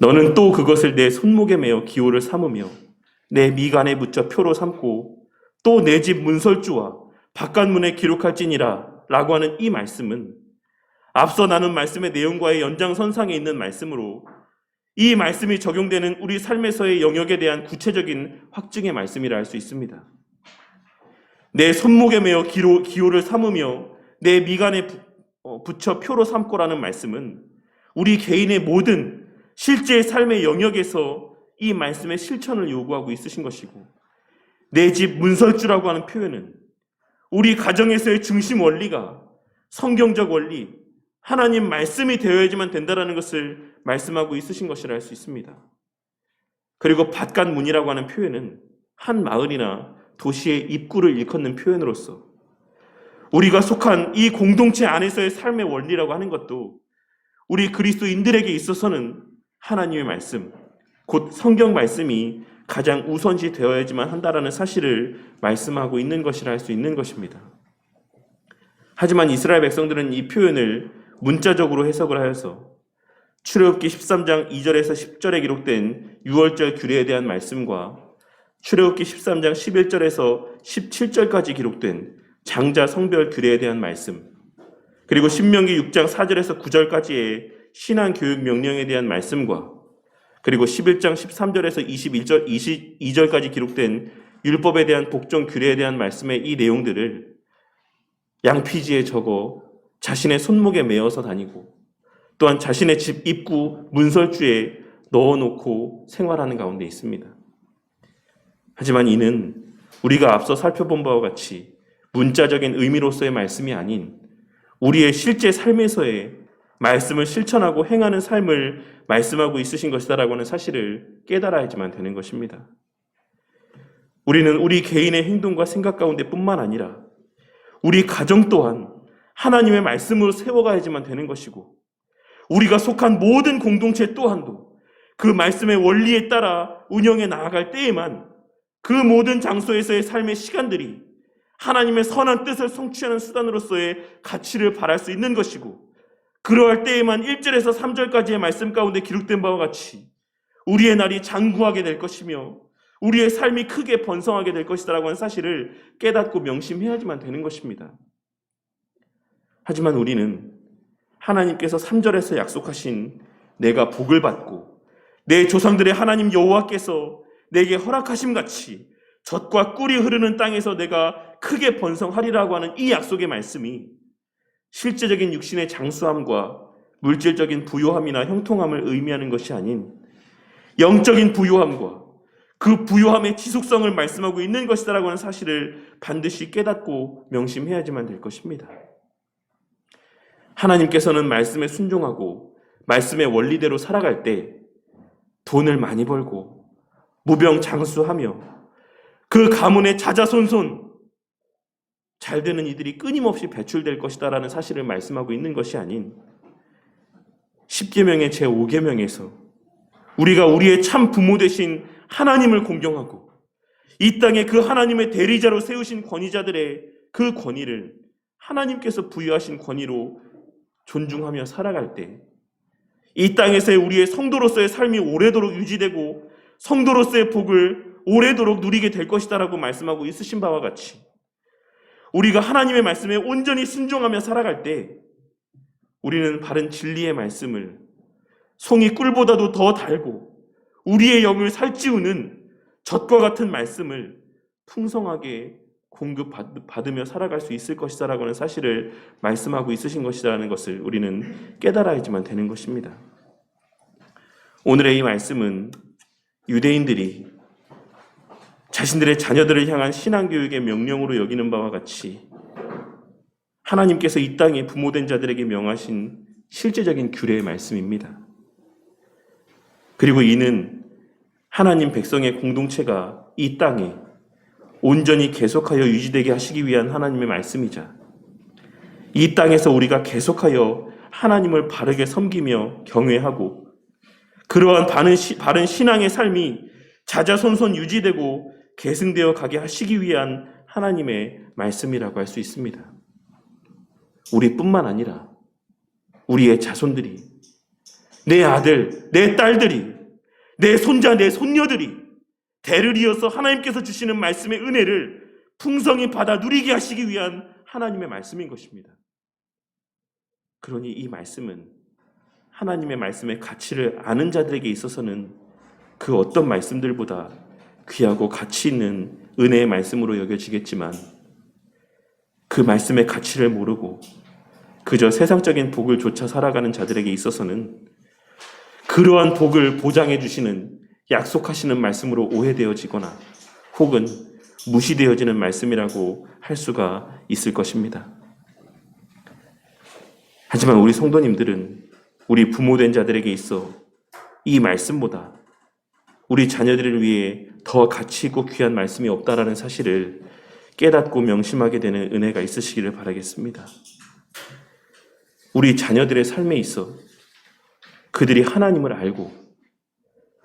너는 또 그것을 내 손목에 매어 기호를 삼으며 내 미간에 붙여 표로 삼고 또 내 집 문설주와 바깥문에 기록할지니라 라고 하는 이 말씀은 앞서 나눈 말씀의 내용과의 연장선상에 있는 말씀으로 이 말씀이 적용되는 우리 삶에서의 영역에 대한 구체적인 확증의 말씀이라 할 수 있습니다. 내 손목에 매어 기호를 삼으며 내 미간에 붙여 표로 삼고라는 말씀은 우리 개인의 모든 실제 삶의 영역에서 이 말씀의 실천을 요구하고 있으신 것이고, 내 집 문설주라고 하는 표현은 우리 가정에서의 중심 원리가 성경적 원리, 하나님 말씀이 되어야지만 된다는 것을 말씀하고 있으신 것이라 할 수 있습니다. 그리고 바깥문이라고 하는 표현은 한 마을이나 도시의 입구를 일컫는 표현으로서 우리가 속한 이 공동체 안에서의 삶의 원리라고 하는 것도 우리 그리스도인들에게 있어서는 하나님의 말씀, 곧 성경 말씀이 가장 우선시 되어야지만 한다라는 사실을 말씀하고 있는 것이라 할 수 있는 것입니다. 하지만 이스라엘 백성들은 이 표현을 문자적으로 해석을 하여서 출애굽기 13장 2절에서 10절에 기록된 유월절 규례에 대한 말씀과 출애굽기 13장 11절에서 17절까지 기록된 장자 성별 규례에 대한 말씀, 그리고 신명기 6장 4절에서 9절까지의 신앙 교육 명령에 대한 말씀과 그리고 11장 13절에서 22절까지 기록된 율법에 대한 복종 규례에 대한 말씀의 이 내용들을 양피지에 적어 자신의 손목에 메어서 다니고 또한 자신의 집 입구 문설주에 넣어놓고 생활하는 가운데 있습니다. 하지만 이는 우리가 앞서 살펴본 바와 같이 문자적인 의미로서의 말씀이 아닌 우리의 실제 삶에서의 말씀을 실천하고 행하는 삶을 말씀하고 있으신 것이다라고 하는 사실을 깨달아야지만 되는 것입니다. 우리는 우리 개인의 행동과 생각 가운데 뿐만 아니라 우리 가정 또한 하나님의 말씀으로 세워가야지만 되는 것이고, 우리가 속한 모든 공동체 또한도 그 말씀의 원리에 따라 운영해 나아갈 때에만 그 모든 장소에서의 삶의 시간들이 하나님의 선한 뜻을 성취하는 수단으로서의 가치를 발할 수 있는 것이고, 그러할 때에만 1절에서 3절까지의 말씀 가운데 기록된 바와 같이 우리의 날이 장구하게 될 것이며 우리의 삶이 크게 번성하게 될 것이다라고 하는 사실을 깨닫고 명심해야지만 되는 것입니다. 하지만 우리는 하나님께서 3절에서 약속하신 내가 복을 받고 내 조상들의 하나님 여호와께서 내게 허락하심 같이 젖과 꿀이 흐르는 땅에서 내가 크게 번성하리라고 하는 이 약속의 말씀이 실제적인 육신의 장수함과 물질적인 부요함이나 형통함을 의미하는 것이 아닌 영적인 부요함과 그 부요함의 지속성을 말씀하고 있는 것이다라고 하는 사실을 반드시 깨닫고 명심해야지만 될 것입니다. 하나님께서는 말씀에 순종하고 말씀의 원리대로 살아갈 때 돈을 많이 벌고 무병장수하며 그 가문의 자자손손 잘 되는 이들이 끊임없이 배출될 것이다라는 사실을 말씀하고 있는 것이 아닌 10계명의 제5계명에서 우리가 우리의 참 부모 되신 하나님을 공경하고 이 땅에 그 하나님의 대리자로 세우신 권위자들의 그 권위를 하나님께서 부여하신 권위로 존중하며 살아갈 때 이 땅에서의 우리의 성도로서의 삶이 오래도록 유지되고 성도로서의 복을 오래도록 누리게 될 것이다라고 말씀하고 있으신 바와 같이 우리가 하나님의 말씀에 온전히 순종하며 살아갈 때 우리는 바른 진리의 말씀을 송이 꿀보다도 더 달고 우리의 영을 살찌우는 젖과 같은 말씀을 풍성하게 공급받으며 살아갈 수 있을 것이다라고 하는 사실을 말씀하고 있으신 것이라는 것을 우리는 깨달아야지만 되는 것입니다. 오늘의 이 말씀은 유대인들이 자신들의 자녀들을 향한 신앙교육의 명령으로 여기는 바와 같이 하나님께서 이 땅에 부모된 자들에게 명하신 실제적인 규례의 말씀입니다. 그리고 이는 하나님 백성의 공동체가 이 땅에 온전히 계속하여 유지되게 하시기 위한 하나님의 말씀이자 이 땅에서 우리가 계속하여 하나님을 바르게 섬기며 경외하고 그러한 바른 신앙의 삶이 자자손손 유지되고 계승되어 가게 하시기 위한 하나님의 말씀이라고 할 수 있습니다. 우리뿐만 아니라 우리의 자손들이, 내 아들, 내 딸들이, 내 손자, 내 손녀들이 대를 이어서 하나님께서 주시는 말씀의 은혜를 풍성히 받아 누리게 하시기 위한 하나님의 말씀인 것입니다. 그러니 이 말씀은 하나님의 말씀의 가치를 아는 자들에게 있어서는 그 어떤 말씀들보다 귀하고 가치 있는 은혜의 말씀으로 여겨지겠지만 그 말씀의 가치를 모르고 그저 세상적인 복을 좇아 살아가는 자들에게 있어서는 그러한 복을 보장해 주시는 약속하시는 말씀으로 오해되어지거나 혹은 무시되어지는 말씀이라고 할 수가 있을 것입니다. 하지만 우리 성도님들은 우리 부모된 자들에게 있어 이 말씀보다 우리 자녀들을 위해 더 가치 있고 귀한 말씀이 없다라는 사실을 깨닫고 명심하게 되는 은혜가 있으시기를 바라겠습니다. 우리 자녀들의 삶에 있어 그들이 하나님을 알고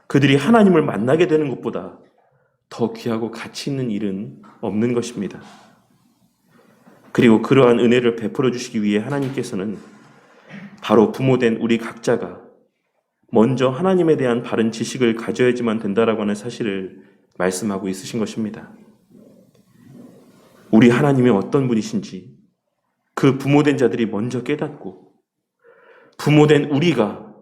그들이 하나님을 만나게 되는 것보다 더 귀하고 가치 있는 일은 없는 것입니다. 그리고 그러한 은혜를 베풀어 주시기 위해 하나님께서는 바로 부모된 우리 각자가 먼저 하나님에 대한 바른 지식을 가져야지만 된다라고 하는 사실을 말씀하고 있으신 것입니다. 우리 하나님이 어떤 분이신지 그 부모된 자들이 먼저 깨닫고 부모된 우리가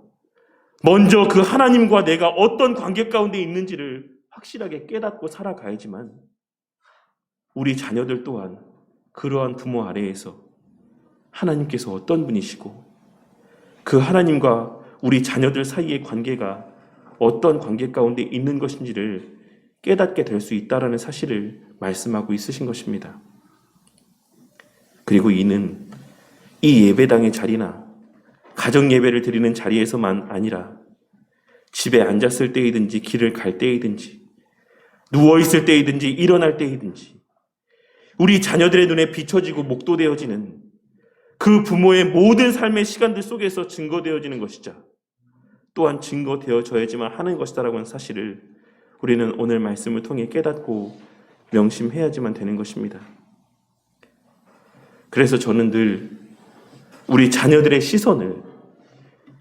먼저 그 하나님과 내가 어떤 관계 가운데 있는지를 확실하게 깨닫고 살아가야지만 우리 자녀들 또한 그러한 부모 아래에서 하나님께서 어떤 분이시고 그 하나님과 우리 자녀들 사이의 관계가 어떤 관계 가운데 있는 것인지를 깨닫게 될 수 있다라는 사실을 말씀하고 있으신 것입니다. 그리고 이는 이 예배당의 자리나 가정 예배를 드리는 자리에서만 아니라 집에 앉았을 때이든지 길을 갈 때이든지 누워있을 때이든지 일어날 때이든지 우리 자녀들의 눈에 비춰지고 목도되어지는 그 부모의 모든 삶의 시간들 속에서 증거되어지는 것이자 또한 증거되어져야지만 하는 것이다라고 하는 사실을 우리는 오늘 말씀을 통해 깨닫고 명심해야지만 되는 것입니다. 그래서 저는 늘 우리 자녀들의 시선을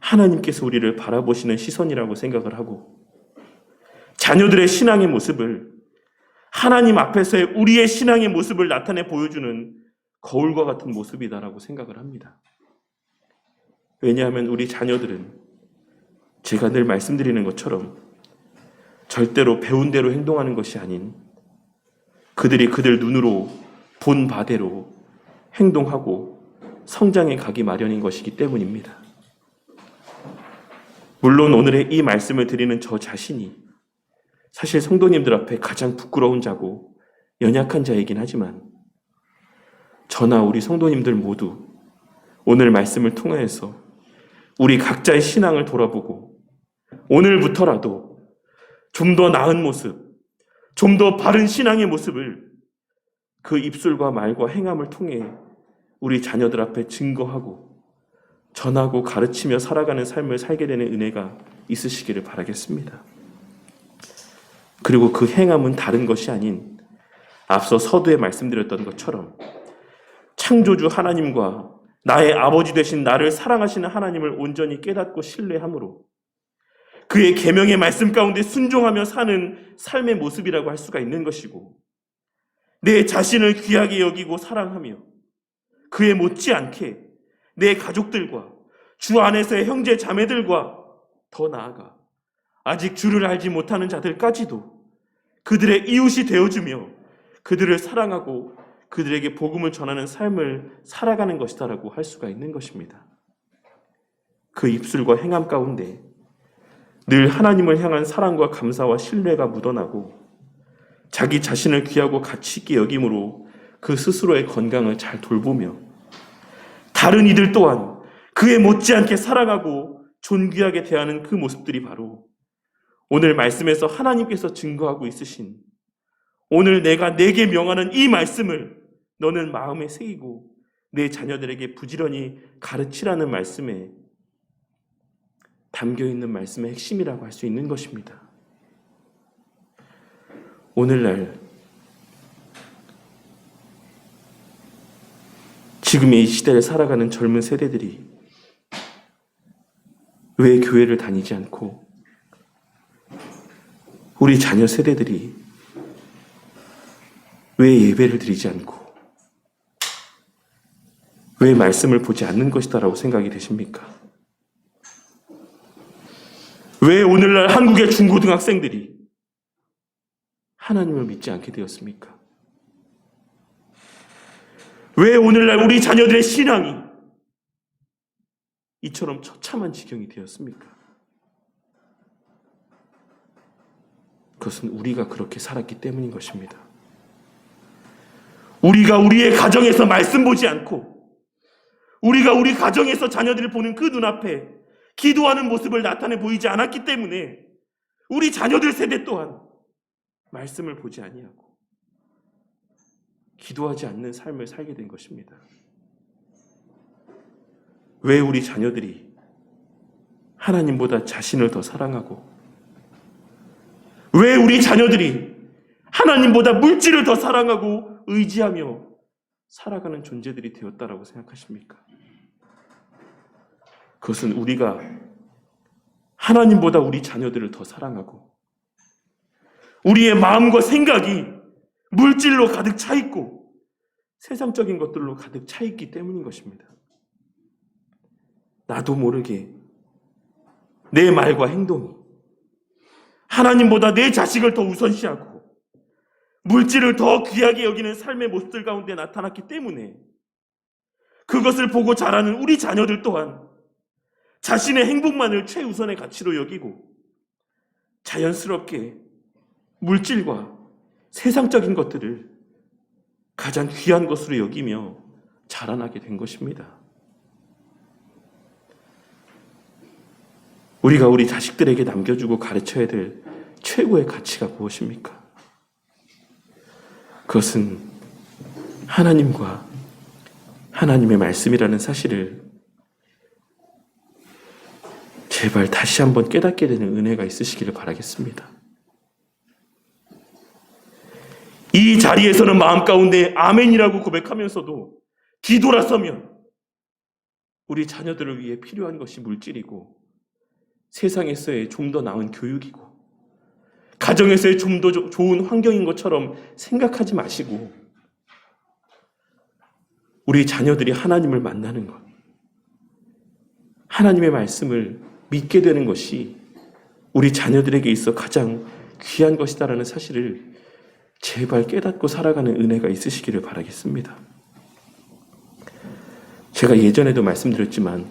하나님께서 우리를 바라보시는 시선이라고 생각을 하고 자녀들의 신앙의 모습을 하나님 앞에서의 우리의 신앙의 모습을 나타내 보여주는 거울과 같은 모습이다라고 생각을 합니다. 왜냐하면 우리 자녀들은 제가 늘 말씀드리는 것처럼 절대로 배운 대로 행동하는 것이 아닌 그들이 그들 눈으로 본 바대로 행동하고 성장해 가기 마련인 것이기 때문입니다. 물론 오늘의 이 말씀을 드리는 저 자신이 사실 성도님들 앞에 가장 부끄러운 자고 연약한 자이긴 하지만 저나 우리 성도님들 모두 오늘 말씀을 통하여서 우리 각자의 신앙을 돌아보고 오늘부터라도 좀 더 나은 모습, 좀 더 바른 신앙의 모습을 그 입술과 말과 행함을 통해 우리 자녀들 앞에 증거하고 전하고 가르치며 살아가는 삶을 살게 되는 은혜가 있으시기를 바라겠습니다. 그리고 그 행함은 다른 것이 아닌 앞서 서두에 말씀드렸던 것처럼 창조주 하나님과 나의 아버지 되신 나를 사랑하시는 하나님을 온전히 깨닫고 신뢰함으로 그의 계명의 말씀 가운데 순종하며 사는 삶의 모습이라고 할 수가 있는 것이고 내 자신을 귀하게 여기고 사랑하며 그에 못지않게 내 가족들과 주 안에서의 형제 자매들과 더 나아가 아직 주를 알지 못하는 자들까지도 그들의 이웃이 되어주며 그들을 사랑하고 그들에게 복음을 전하는 삶을 살아가는 것이다라고 할 수가 있는 것입니다. 그 입술과 행함 가운데 늘 하나님을 향한 사랑과 감사와 신뢰가 묻어나고 자기 자신을 귀하고 가치 있게 여김으로 그 스스로의 건강을 잘 돌보며 다른 이들 또한 그에 못지않게 사랑하고 존귀하게 대하는 그 모습들이 바로 오늘 말씀에서 하나님께서 증거하고 있으신 오늘 내가 내게 명하는 이 말씀을 너는 마음에 새기고 내 자녀들에게 부지런히 가르치라는 말씀에 담겨있는 말씀의 핵심이라고 할 수 있는 것입니다. 오늘날 지금의 이 시대를 살아가는 젊은 세대들이 왜 교회를 다니지 않고 우리 자녀 세대들이 왜 예배를 드리지 않고 왜 말씀을 보지 않는 것이다라고 생각이 되십니까? 왜 오늘날 한국의 중고등학생들이 하나님을 믿지 않게 되었습니까? 왜 오늘날 우리 자녀들의 신앙이 이처럼 처참한 지경이 되었습니까? 그것은 우리가 그렇게 살았기 때문인 것입니다. 우리가 우리의 가정에서 말씀 보지 않고 우리가 우리 가정에서 자녀들을 보는 그 눈앞에 기도하는 모습을 나타내 보이지 않았기 때문에 우리 자녀들 세대 또한 말씀을 보지 아니하고 기도하지 않는 삶을 살게 된 것입니다. 왜 우리 자녀들이 하나님보다 자신을 더 사랑하고 왜 우리 자녀들이 하나님보다 물질을 더 사랑하고 의지하며 살아가는 존재들이 되었다라고 생각하십니까? 그것은 우리가 하나님보다 우리 자녀들을 더 사랑하고 우리의 마음과 생각이 물질로 가득 차 있고 세상적인 것들로 가득 차 있기 때문인 것입니다. 나도 모르게 내 말과 행동이 하나님보다 내 자식을 더 우선시하고 물질을 더 귀하게 여기는 삶의 모습들 가운데 나타났기 때문에 그것을 보고 자라는 우리 자녀들 또한 자신의 행복만을 최우선의 가치로 여기고 자연스럽게 물질과 세상적인 것들을 가장 귀한 것으로 여기며 자라나게 된 것입니다. 우리가 우리 자식들에게 남겨주고 가르쳐야 될 최고의 가치가 무엇입니까? 그것은 하나님과 하나님의 말씀이라는 사실을 제발 다시 한번 깨닫게 되는 은혜가 있으시기를 바라겠습니다. 이 자리에서는 마음 가운데 아멘이라고 고백하면서도 뒤돌아서면 우리 자녀들을 위해 필요한 것이 물질이고 세상에서의 좀 더 나은 교육이고 가정에서의 좀 더 좋은 환경인 것처럼 생각하지 마시고 우리 자녀들이 하나님을 만나는 것, 하나님의 말씀을 믿게 되는 것이 우리 자녀들에게 있어 가장 귀한 것이다라는 사실을 제발 깨닫고 살아가는 은혜가 있으시기를 바라겠습니다. 제가 예전에도 말씀드렸지만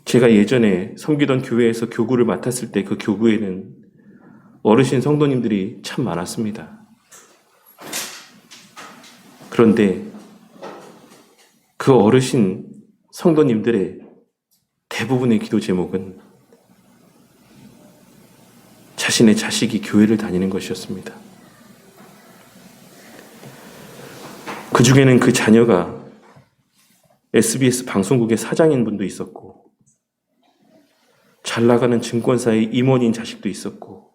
제가 예전에 섬기던 교회에서 교구를 맡았을 때 그 교구에는 어르신 성도님들이 참 많았습니다. 그런데 그 어르신 성도님들의 대부분의 기도 제목은 자신의 자식이 교회를 다니는 것이었습니다. 그 중에는 그 자녀가 SBS 방송국의 사장인 분도 있었고 잘 나가는 증권사의 임원인 자식도 있었고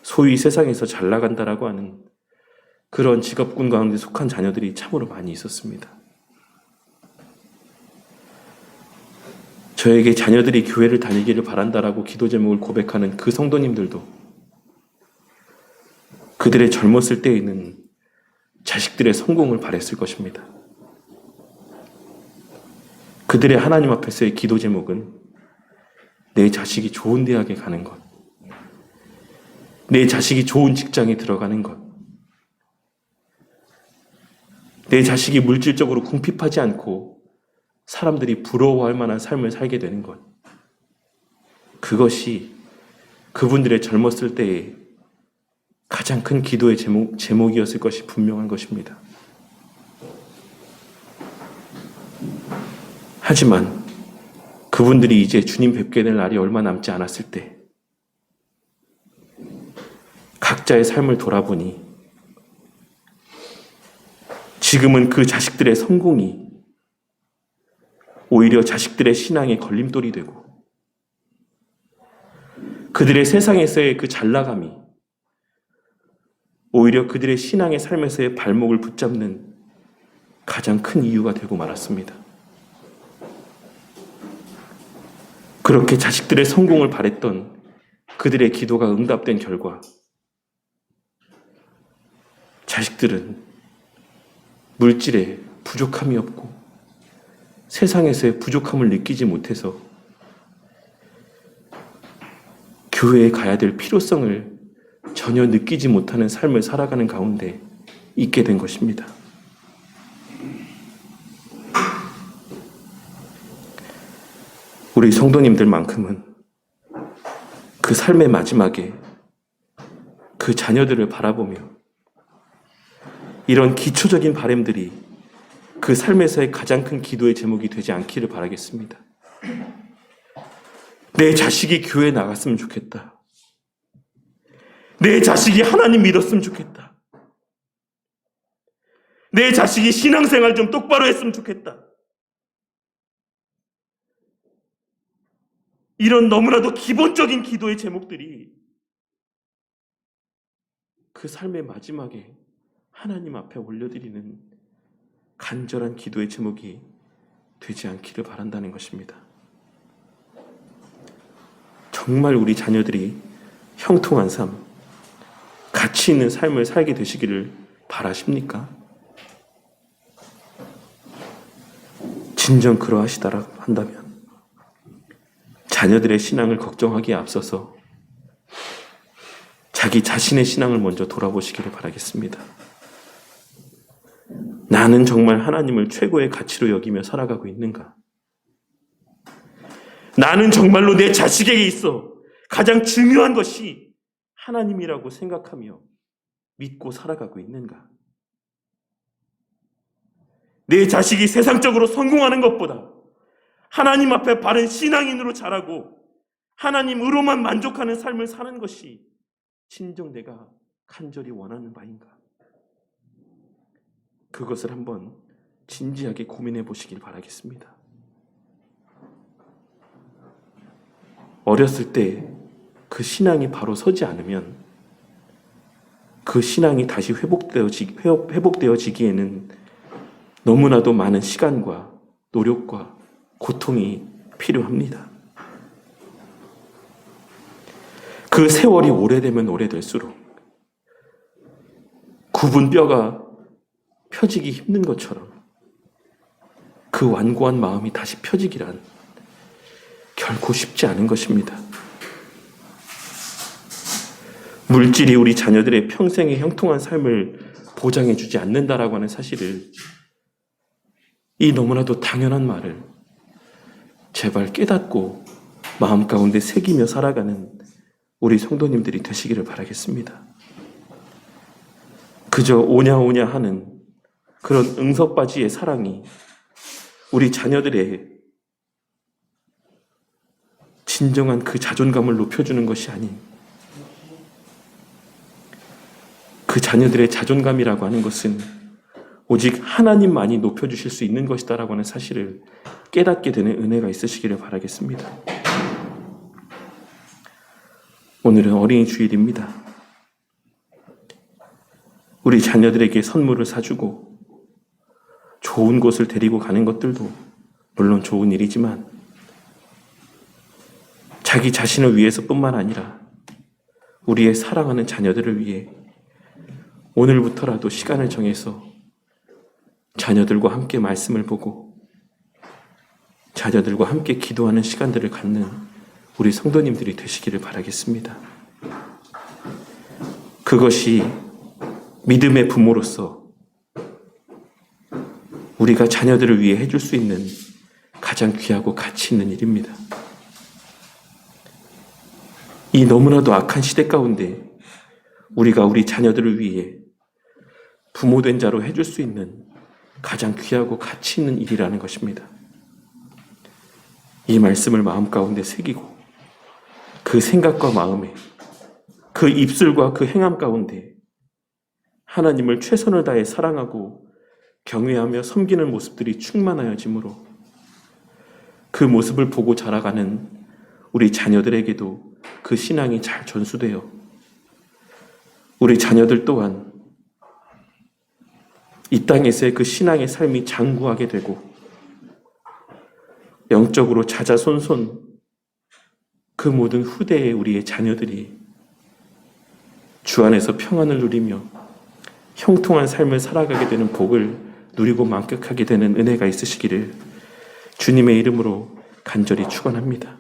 소위 세상에서 잘 나간다라고 하는 그런 직업군 가운데 속한 자녀들이 참으로 많이 있었습니다. 저에게 자녀들이 교회를 다니기를 바란다라고 기도 제목을 고백하는 그 성도님들도 그들의 젊었을 때에는 자식들의 성공을 바랬을 것입니다. 그들의 하나님 앞에서의 기도 제목은 내 자식이 좋은 대학에 가는 것, 내 자식이 좋은 직장에 들어가는 것, 내 자식이 물질적으로 궁핍하지 않고 사람들이 부러워할 만한 삶을 살게 되는 것. 그것이 그분들의 젊었을 때의 가장 큰 기도의 제목이었을 것이 분명한 것입니다. 하지만 그분들이 이제 주님 뵙게 될 날이 얼마 남지 않았을 때 각자의 삶을 돌아보니 지금은 그 자식들의 성공이 오히려 자식들의 신앙의 걸림돌이 되고 그들의 세상에서의 그 잘나감이 오히려 그들의 신앙의 삶에서의 발목을 붙잡는 가장 큰 이유가 되고 말았습니다. 그렇게 자식들의 성공을 바랬던 그들의 기도가 응답된 결과 자식들은 물질에 부족함이 없고 세상에서의 부족함을 느끼지 못해서 교회에 가야 될 필요성을 전혀 느끼지 못하는 삶을 살아가는 가운데 있게 된 것입니다. 우리 성도님들만큼은 그 삶의 마지막에 그 자녀들을 바라보며 이런 기초적인 바램들이 그 삶에서의 가장 큰 기도의 제목이 되지 않기를 바라겠습니다. 내 자식이 교회에 나갔으면 좋겠다. 내 자식이 하나님 믿었으면 좋겠다. 내 자식이 신앙생활 좀 똑바로 했으면 좋겠다. 이런 너무나도 기본적인 기도의 제목들이 그 삶의 마지막에 하나님 앞에 올려드리는 간절한 기도의 제목이 되지 않기를 바란다는 것입니다. 정말 우리 자녀들이 형통한 삶, 가치 있는 삶을 살게 되시기를 바라십니까? 진정 그러하시다라고 한다면 자녀들의 신앙을 걱정하기에 앞서서 자기 자신의 신앙을 먼저 돌아보시기를 바라겠습니다. 나는 정말 하나님을 최고의 가치로 여기며 살아가고 있는가? 나는 정말로 내 자식에게 있어 가장 중요한 것이 하나님이라고 생각하며 믿고 살아가고 있는가? 내 자식이 세상적으로 성공하는 것보다 하나님 앞에 바른 신앙인으로 자라고 하나님으로만 만족하는 삶을 사는 것이 진정 내가 간절히 원하는 바인가? 그것을 한번 진지하게 고민해 보시길 바라겠습니다. 어렸을 때 그 신앙이 바로 서지 않으면 그 신앙이 다시 회복되어지기에는 너무나도 많은 시간과 노력과 고통이 필요합니다. 그 세월이 오래되면 오래될수록 굽은 뼈가 펴지기 힘든 것처럼 그 완고한 마음이 다시 펴지기란 결코 쉽지 않은 것입니다. 물질이 우리 자녀들의 평생의 형통한 삶을 보장해주지 않는다라고 하는 사실을, 이 너무나도 당연한 말을 제발 깨닫고 마음 가운데 새기며 살아가는 우리 성도님들이 되시기를 바라겠습니다. 그저 오냐오냐 하는 그런 응석바지의 사랑이 우리 자녀들의 진정한 그 자존감을 높여주는 것이 아닌, 그 자녀들의 자존감이라고 하는 것은 오직 하나님만이 높여주실 수 있는 것이다라고 하는 사실을 깨닫게 되는 은혜가 있으시기를 바라겠습니다. 오늘은 어린이 주일입니다. 우리 자녀들에게 선물을 사주고 좋은 곳을 데리고 가는 것들도 물론 좋은 일이지만 자기 자신을 위해서뿐만 아니라 우리의 사랑하는 자녀들을 위해 오늘부터라도 시간을 정해서 자녀들과 함께 말씀을 보고 자녀들과 함께 기도하는 시간들을 갖는 우리 성도님들이 되시기를 바라겠습니다. 그것이 믿음의 부모로서 우리가 자녀들을 위해 해줄 수 있는 가장 귀하고 가치 있는 일입니다. 이 너무나도 악한 시대 가운데 우리가 우리 자녀들을 위해 부모된 자로 해줄 수 있는 가장 귀하고 가치 있는 일이라는 것입니다. 이 말씀을 마음 가운데 새기고 그 생각과 마음에 그 입술과 그 행함 가운데 하나님을 최선을 다해 사랑하고 경외하며 섬기는 모습들이 충만하여지므로 그 모습을 보고 자라가는 우리 자녀들에게도 그 신앙이 잘 전수되어 우리 자녀들 또한 이 땅에서의 그 신앙의 삶이 장구하게 되고 영적으로 자자손손 그 모든 후대의 우리의 자녀들이 주 안에서 평안을 누리며 형통한 삶을 살아가게 되는 복을 누리고 만끽하게 되는 은혜가 있으시기를 주님의 이름으로 간절히 축원합니다.